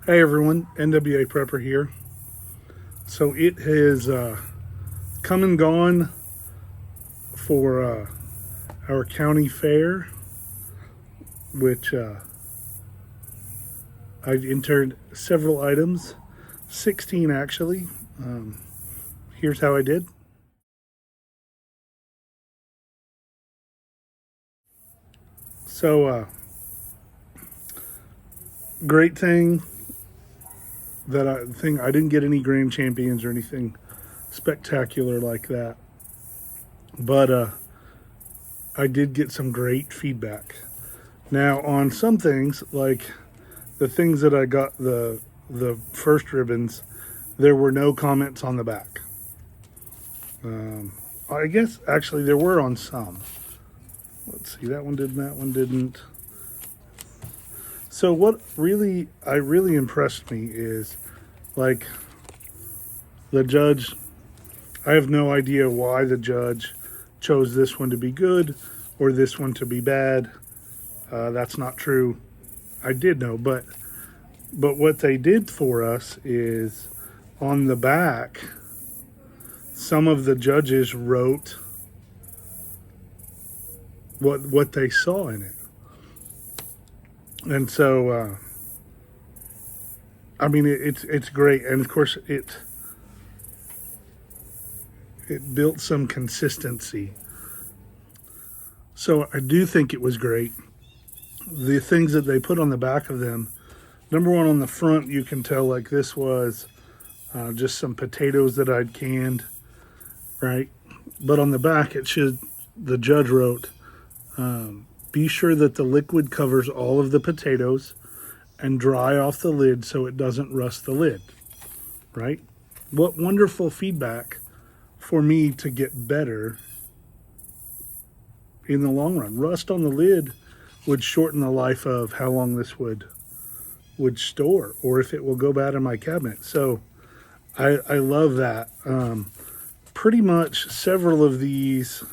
Hey everyone, NWA Prepper here. So it has come and gone for our county fair, which I entered several items, 16 actually. Here's how I did. So great thing that I didn't get any grand champions or anything spectacular like that, but I did get some great feedback. Now on some things, like the things that I got the first ribbons, there were no comments on the back. I guess actually there were on some. Let's see, that one didn't, that one didn't. So what really impressed me is, like, the judge. I have no idea why the judge chose this one to be good or this one to be bad. That's not true. I did know, but what they did for us is on the back, some of the judges wrote what they saw in it. And so I mean it's great, and of course it built some consistency. So I do think it was great. The things that they put on the back of them, number one, on the front you can tell like this was just some potatoes that I'd canned, right? But on the back the judge wrote, be sure that the liquid covers all of the potatoes and dry off the lid so it doesn't rust the lid, right? What wonderful feedback for me to get better in the long run. Rust on the lid would shorten the life of how long this would store, or if it will go bad in my cabinet. So I love that. Pretty much several of these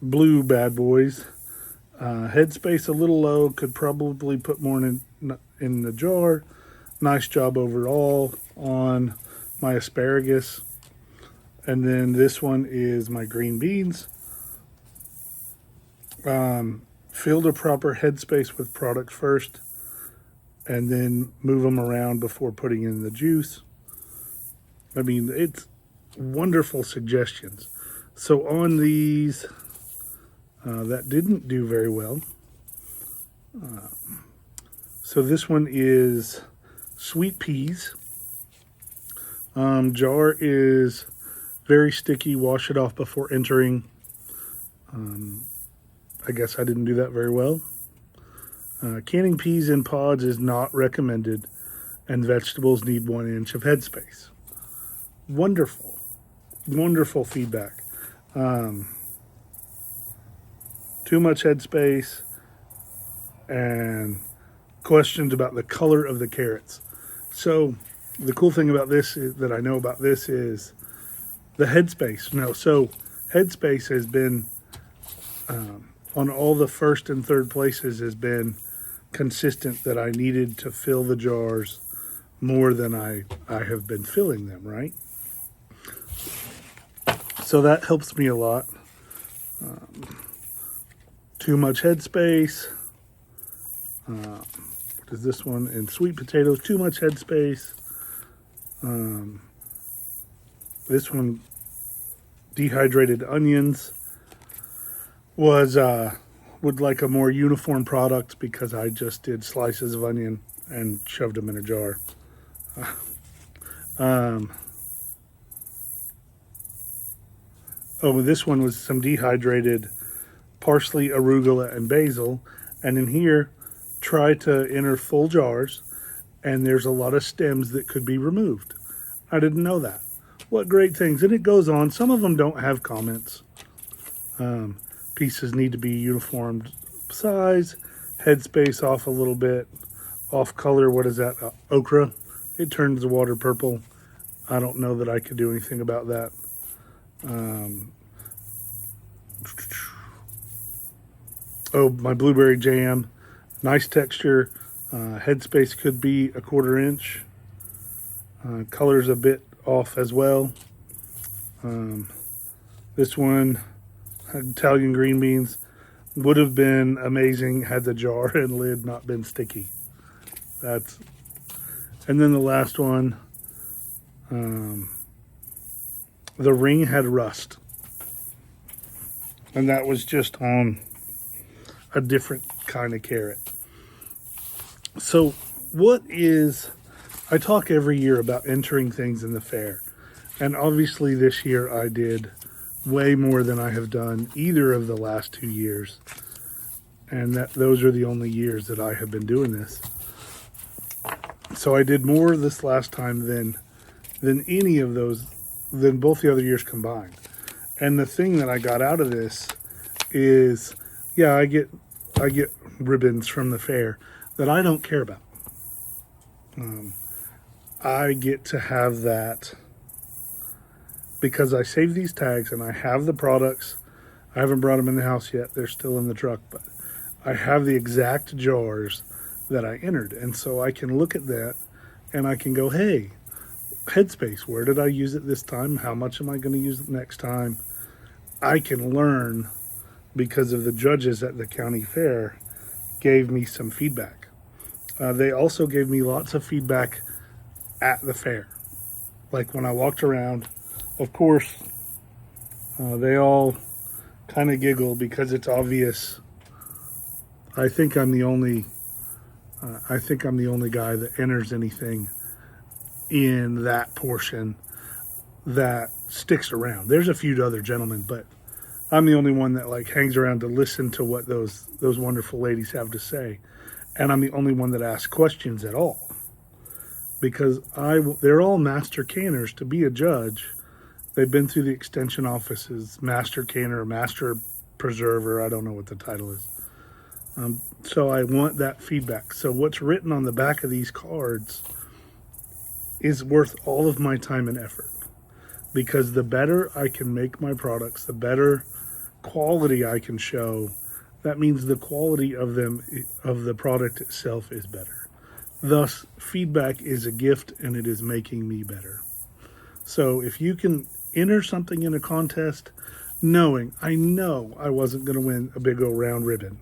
blue bad boys, headspace a little low, could probably put more in the jar. Nice job overall on my asparagus. And then this one is my green beans. Filled a proper headspace with product first and then move them around before putting in the juice. I mean, it's wonderful suggestions. So on these, that didn't do very well. So this one is sweet peas. Jar is very sticky. Wash it off before entering. I guess I didn't do that very well. Canning peas in pods is not recommended, and vegetables need 1 inch of headspace. Wonderful, wonderful feedback. Too much headspace and questions about the color of the carrots. So the cool thing about this that I know about this is the headspace. No, so headspace has been on all the first and third places has been consistent that I needed to fill the jars more than I have been filling them, right? So that helps me a lot. Too much headspace. What is this one? And sweet potatoes, too much headspace. This one, dehydrated onions, was would like a more uniform product because I just did slices of onion and shoved them in a jar. Oh, this one was some dehydrated parsley, arugula, and basil. And in here, try to enter full jars, and there's a lot of stems that could be removed. I didn't know that. What great things. And it goes on. Some of them don't have comments. Pieces need to be uniform size, headspace off a little bit, off color. What is that? Okra. It turns the water purple. I don't know that I could do anything about that. Oh, my blueberry jam. Nice texture. Headspace could be a 1/4 inch. Color's a bit off as well. This one, Italian green beans, would have been amazing had the jar and lid not been sticky. And then the last one, the ring had rust. And that was just on a different kind of carrot. So I talk every year about entering things in the fair. And obviously this year I did way more than I have done either of the last 2 years. And those are the only years that I have been doing this. So I did more this last time than any of those, than both the other years combined. And the thing that I got out of this is, yeah, I get ribbons from the fair that I don't care about. I get to have that because I save these tags and I have the products. I haven't brought them in the house yet. They're still in the truck, but I have the exact jars that I entered. And so I can look at that and I can go, hey, Headspace, where did I use it this time? How much am I going to use it next time? I can learn because of the judges at the county fair gave me some feedback. They also gave me lots of feedback at the fair. Like when I walked around, of course, they all kind of giggle because it's obvious. I think I'm the only guy that enters anything in that portion that sticks around. There's a few other gentlemen, but I'm the only one that like hangs around to listen to what those wonderful ladies have to say. And I'm the only one that asks questions at all. Because they're all master canners to be a judge. They've been through the extension offices, master canner, master preserver. I don't know what the title is. So I want that feedback. So what's written on the back of these cards is worth all of my time and effort. Because the better I can make my products, the better quality I can show, that means the quality of the product itself is better. Thus, feedback is a gift and it is making me better. So if you can enter something in a contest knowing, I know I wasn't going to win a big old round ribbon,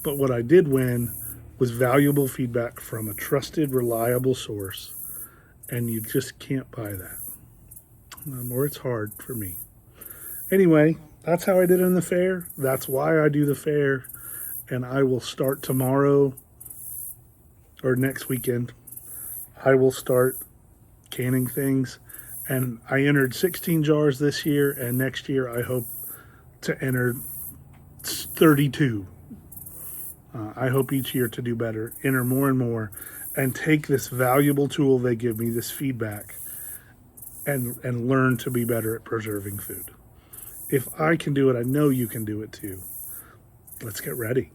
but what I did win was valuable feedback from a trusted, reliable source, and you just can't buy that. Or it's hard for me. Anyway, that's how I did in the fair. That's why I do the fair. And I will start tomorrow or next weekend. I will start canning things. And I entered 16 jars this year. And next year I hope to enter 32. I hope each year to do better, enter more and more, and take this valuable tool they give me, this feedback, and learn to be better at preserving food. If I can do it, I know you can do it too. Let's get ready.